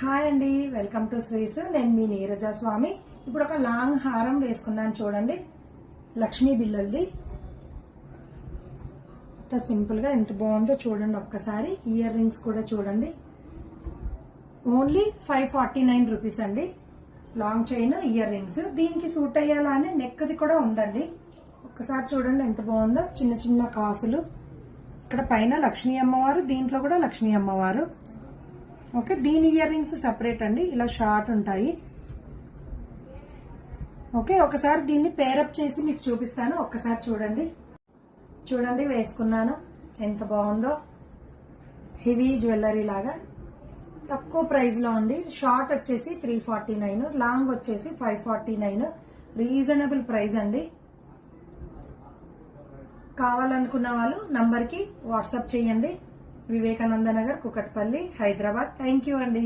Hi అండి, welcome to శ్రీస్. నేను మీ నీరజ స్వామి. ఇప్పుడు ఒక లాంగ్ హారం వేసుకున్నాను చూడండి, లక్ష్మీ బిల్లల్ది. ఎంత సింపుల్ గా ఎంత బాగుందో చూడండి ఒక్కసారి. ఇయర్ రింగ్స్ కూడా చూడండి, ఓన్లీ 549 రూపీస్ అండి. లాంగ్ చైన్ ఇయర్ రింగ్స్ దీనికి సూట్ అయ్యేలా అని నెక్ది కూడా ఉందండి. ఒక్కసారి చూడండి ఎంత బాగుందో. చిన్న చిన్న కాసులు, ఇక్కడ పైన లక్ష్మీ అమ్మవారు, దీంట్లో కూడా లక్ష్మీ అమ్మవారు. ఓకే, దీని ఇయర్ రింగ్స్ సెపరేట్ అండి, ఇలా షార్ట్ ఉంటాయి. ఓకే, ఒకసారి దీన్ని పేరప్ చేసి మీకు చూపిస్తాను. ఒక్కసారి చూడండి. చూడండి వేసుకున్నాను, ఎంత బాగుందో. హెవీ జ్యువెలరీ లాగా తక్కువ ప్రైస్ లో ఉంది. షార్ట్ వచ్చేసి 349, లాంగ్ వచ్చేసి 549. రీజనబుల్ ప్రైస్ అండి. కావాలనుకున్న వాళ్ళు నంబర్కి వాట్సాప్ చేయండి. వివేకానంద నగర్, కుకట్పల్లి, హైదరాబాద్. థ్యాంక్ యూ అండి.